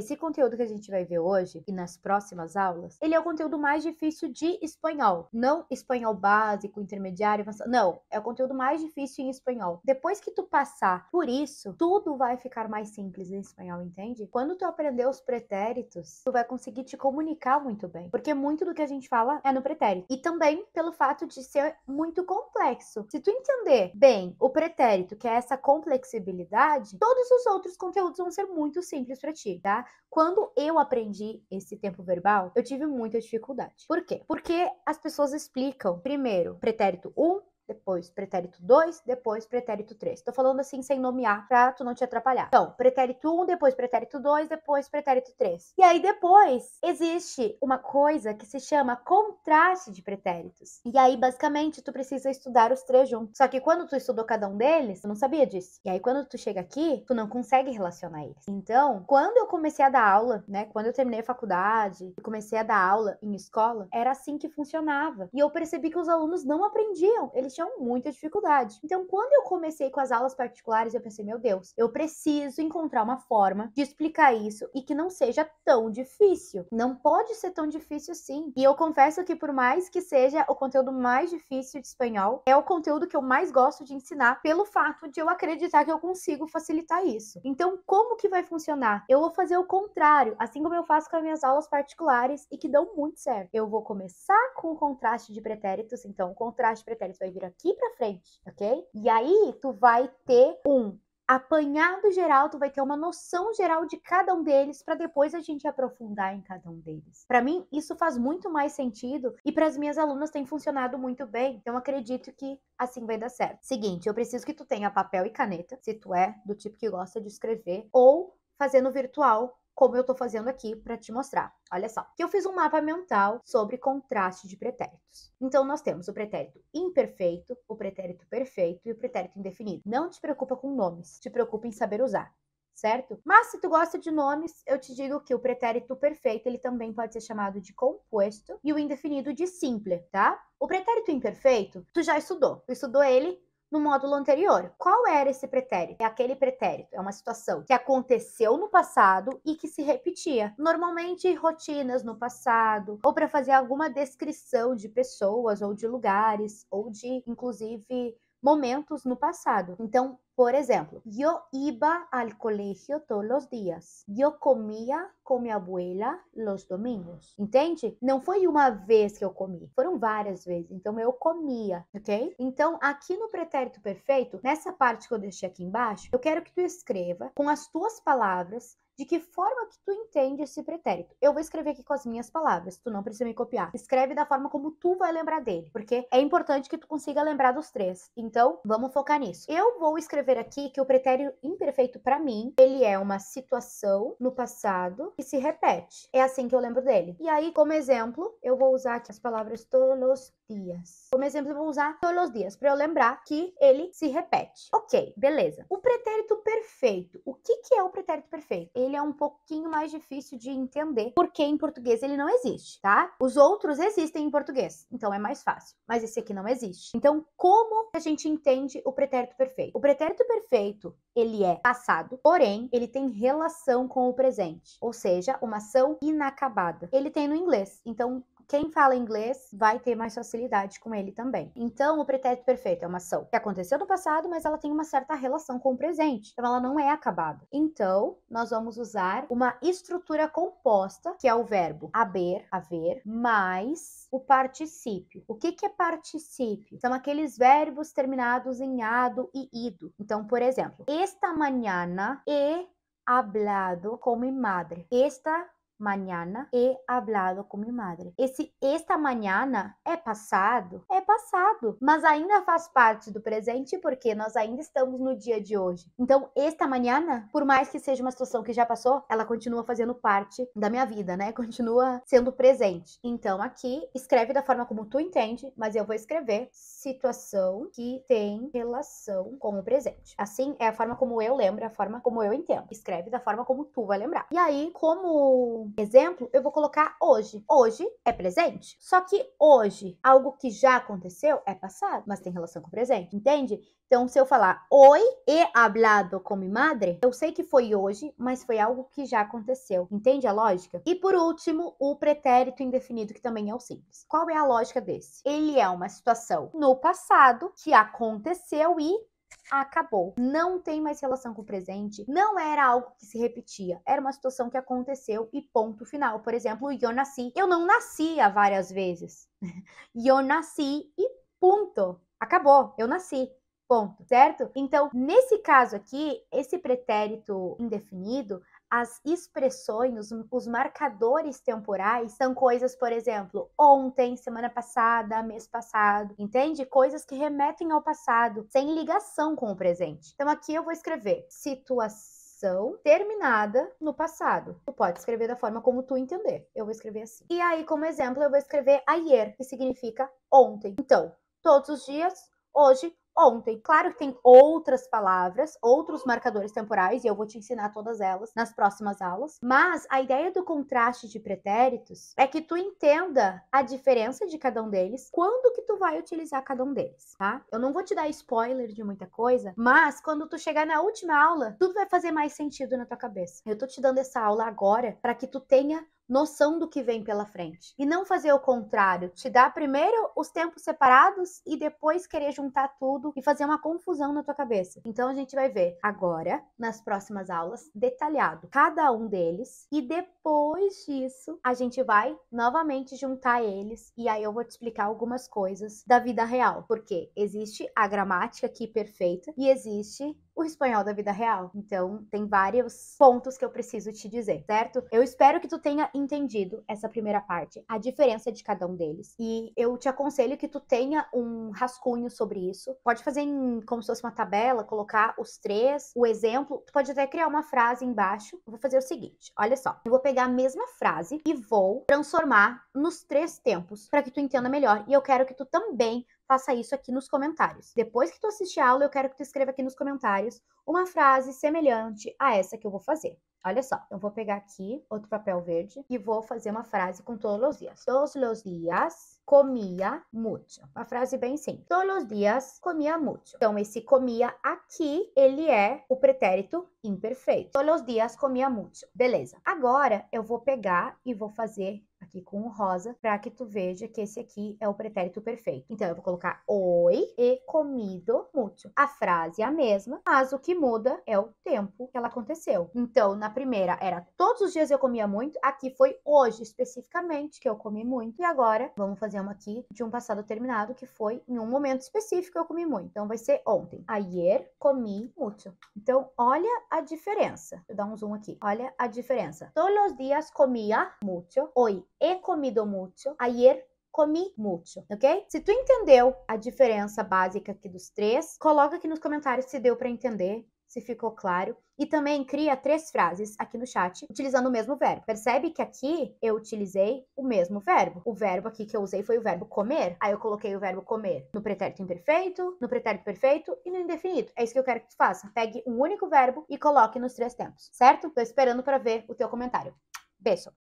esse conteúdo que a gente vai ver hoje e nas próximas aulas, ele é o conteúdo mais difícil de espanhol. Não espanhol básico, intermediário, avançado. Não, é o conteúdo mais difícil em espanhol. Depois que tu passar por isso, tudo vai ficar mais simples em espanhol, entende? Quando tu aprender os pretéritos, tu vai conseguir te comunicar muito bem. Porque muito do que a gente fala é no pretérito. E também pelo fato de ser muito complexo. Se tu entender bem o pretérito, que é essa complexibilidade, todos os outros conteúdos vão ser muito simples para ti, tá? Quando eu aprendi esse tempo verbal, eu tive muita dificuldade. Por quê? Porque as pessoas explicam primeiro pretérito 1, depois pretérito 2, depois pretérito 3. Tô falando assim sem nomear pra tu não te atrapalhar. Então, pretérito 1, depois pretérito 2, depois pretérito 3. E aí depois existe uma coisa que se chama contraste de pretéritos. E aí basicamente tu precisa estudar os três juntos. Só que quando tu estudou cada um deles, tu não sabia disso. E aí quando tu chega aqui, tu não consegue relacionar eles. Então, quando eu comecei a dar aula, né, quando eu terminei a faculdade, eu comecei a dar aula em escola, era assim que funcionava. E eu percebi que os alunos não aprendiam, eles tinham muita dificuldade. Então, quando eu comecei com as aulas particulares, eu pensei, meu Deus, eu preciso encontrar uma forma de explicar isso e que não seja tão difícil. Não pode ser tão difícil assim. E eu confesso que por mais que seja o conteúdo mais difícil de espanhol, é o conteúdo que eu mais gosto de ensinar pelo fato de eu acreditar que eu consigo facilitar isso. Então, como que vai funcionar? Eu vou fazer o contrário, assim como eu faço com as minhas aulas particulares e que dão muito certo. Eu vou começar com o contraste de pretéritos, então o contraste de pretéritos vai vir aqui pra frente, ok? E aí, tu vai ter um apanhado geral, tu vai ter uma noção geral de cada um deles para depois a gente aprofundar em cada um deles. Para mim, isso faz muito mais sentido e para as minhas alunas tem funcionado muito bem. Então, acredito que assim vai dar certo. Seguinte, eu preciso que tu tenha papel e caneta, se tu é do tipo que gosta de escrever, ou fazendo virtual, como eu tô fazendo aqui para te mostrar. Olha só, que eu fiz um mapa mental sobre contraste de pretéritos. Então, nós temos o pretérito imperfeito, o pretérito perfeito e o pretérito indefinido. Não te preocupa com nomes, te preocupa em saber usar, certo? Mas se tu gosta de nomes, eu te digo que o pretérito perfeito, ele também pode ser chamado de composto e o indefinido de simple, tá? O pretérito imperfeito, tu já estudou. Tu estudou ele no módulo anterior. Qual era esse pretérito? É aquele pretérito, é uma situação que aconteceu no passado e que se repetia. Normalmente rotinas no passado, ou para fazer alguma descrição de pessoas ou de lugares, ou de, inclusive, momentos no passado. Então, por exemplo, yo iba al colegio todos los días. Yo comía con mi abuela los domingos. Entende? Não foi uma vez que eu comi, foram várias vezes. Então, eu comia, ok? Então, aqui no pretérito perfeito, nessa parte que eu deixei aqui embaixo, eu quero que tu escreva com as tuas palavras de que forma que tu entende esse pretérito. Eu vou escrever aqui com as minhas palavras, tu não precisa me copiar. Escreve da forma como tu vai lembrar dele, porque é importante que tu consiga lembrar dos três. Então, vamos focar nisso. Eu vou escrever aqui que o pretérito imperfeito para mim, ele é uma situação no passado que se repete. É assim que eu lembro dele. E aí, como exemplo, eu vou usar aqui as palavras todos os dias. Como exemplo, eu vou usar todos os dias para eu lembrar que ele se repete. Ok, beleza. O pretérito perfeito. O que é o pretérito perfeito? Ele é um pouquinho mais difícil de entender, porque em português ele não existe, tá? Os outros existem em português, então é mais fácil. Mas esse aqui não existe. Então, como a gente entende o pretérito perfeito? O pretérito perfeito, ele é passado, porém, ele tem relação com o presente. Ou seja, uma ação inacabada. Ele tem no inglês. Então, quem fala inglês vai ter mais facilidade com ele também. Então, o pretérito perfeito é uma ação que aconteceu no passado, mas ela tem uma certa relação com o presente. Então, ela não é acabada. Então, nós vamos usar uma estrutura composta, que é o verbo haver, mais o particípio. O que é particípio? São aqueles verbos terminados em ado e ido. Então, por exemplo, esta mañana he hablado con mi madre. Esta mañana he hablado com minha madre. Esta mañana é passado? É passado, mas ainda faz parte do presente porque nós ainda estamos no dia de hoje. Então, esta mañana, por mais que seja uma situação que já passou, ela continua fazendo parte da minha vida, né? Continua sendo presente. Então, aqui, escreve da forma como tu entende, mas eu vou escrever situação que tem relação com o presente. Assim, é a forma como eu lembro, é a forma como eu entendo. Escreve da forma como tu vai lembrar. E aí, como exemplo, eu vou colocar hoje. Hoje é presente. Só que hoje, algo que já aconteceu é passado, mas tem relação com o presente, entende? Então, se eu falar hoy he hablado con mi madre, eu sei que foi hoje, mas foi algo que já aconteceu. Entende a lógica? E por último, o pretérito indefinido, que também é o simples. Qual é a lógica desse? Ele é uma situação no passado que aconteceu e acabou. Não tem mais relação com o presente. Não era algo que se repetia. Era uma situação que aconteceu e ponto final. Por exemplo, eu nasci. Eu não nascia várias vezes. Eu nasci e ponto. Acabou. Eu nasci. Ponto, certo? Então, nesse caso aqui, esse pretérito indefinido, as expressões, os marcadores temporais são coisas, por exemplo, ontem, semana passada, mês passado, entende? Coisas que remetem ao passado, sem ligação com o presente. Então, aqui eu vou escrever situação terminada no passado. Tu pode escrever da forma como tu entender. Eu vou escrever assim. E aí, como exemplo, eu vou escrever ayer, que significa ontem. Então, todos os dias, hoje, ontem. Claro que tem outras palavras, outros marcadores temporais, e eu vou te ensinar todas elas nas próximas aulas, mas a ideia do contraste de pretéritos é que tu entenda a diferença de cada um deles, quando que tu vai utilizar cada um deles, tá? Eu não vou te dar spoiler de muita coisa, mas quando tu chegar na última aula, tudo vai fazer mais sentido na tua cabeça. Eu tô te dando essa aula agora para que tu tenha noção do que vem pela frente. E não fazer o contrário, te dar primeiro os tempos separados e depois querer juntar tudo e fazer uma confusão na tua cabeça. Então a gente vai ver agora, nas próximas aulas, detalhado cada um deles e depois disso a gente vai novamente juntar eles e aí eu vou te explicar algumas coisas da vida real, porque existe a gramática aqui perfeita e existe o espanhol da vida real. Então, tem vários pontos que eu preciso te dizer, certo? Eu espero que tu tenha entendido essa primeira parte, a diferença de cada um deles. E eu te aconselho que tu tenha um rascunho sobre isso. Pode fazer como se fosse uma tabela, colocar os três, o exemplo. Tu pode até criar uma frase embaixo. Eu vou fazer o seguinte, olha só. Eu vou pegar a mesma frase e vou transformar nos três tempos para que tu entenda melhor. E eu quero que tu também faça isso aqui nos comentários. Depois que tu assistir a aula, eu quero que tu escreva aqui nos comentários uma frase semelhante a essa que eu vou fazer. Olha só, eu vou pegar aqui outro papel verde e vou fazer uma frase com todos os dias. Todos os dias comia mucho. Uma frase bem simples. Todos os dias comia mucho. Então, esse comia aqui, ele é o pretérito imperfeito. Todos os dias comia mucho. Beleza. Agora, eu vou pegar e vou fazer aqui com o rosa, para que tu veja que esse aqui é o pretérito perfeito. Então, eu vou colocar hoy he comido mucho. A frase é a mesma, mas o que muda é o tempo que ela aconteceu. Então, na primeira era todos os dias eu comia muito, aqui foi hoje especificamente que eu comi muito, e agora vamos fazer uma aqui de um passado terminado, que foi em um momento específico que eu comi muito. Então, vai ser ontem. Ayer comi mucho. Então, olha a diferença. Deixa eu dar um zoom aqui. Olha a diferença. Todos os dias comia mucho. Hoy he comido mucho. Ayer comi mucho, ok? Se tu entendeu a diferença básica aqui dos três, coloca aqui nos comentários se deu para entender, se ficou claro. E também cria 3 frases aqui no chat, utilizando o mesmo verbo. Percebe que aqui eu utilizei o mesmo verbo. O verbo aqui que eu usei foi o verbo comer. Aí eu coloquei o verbo comer no pretérito imperfeito, no pretérito perfeito e no indefinido. É isso que eu quero que tu faça. Pegue um único verbo e coloque nos 3 tempos, certo? Tô esperando para ver o teu comentário. Beijo!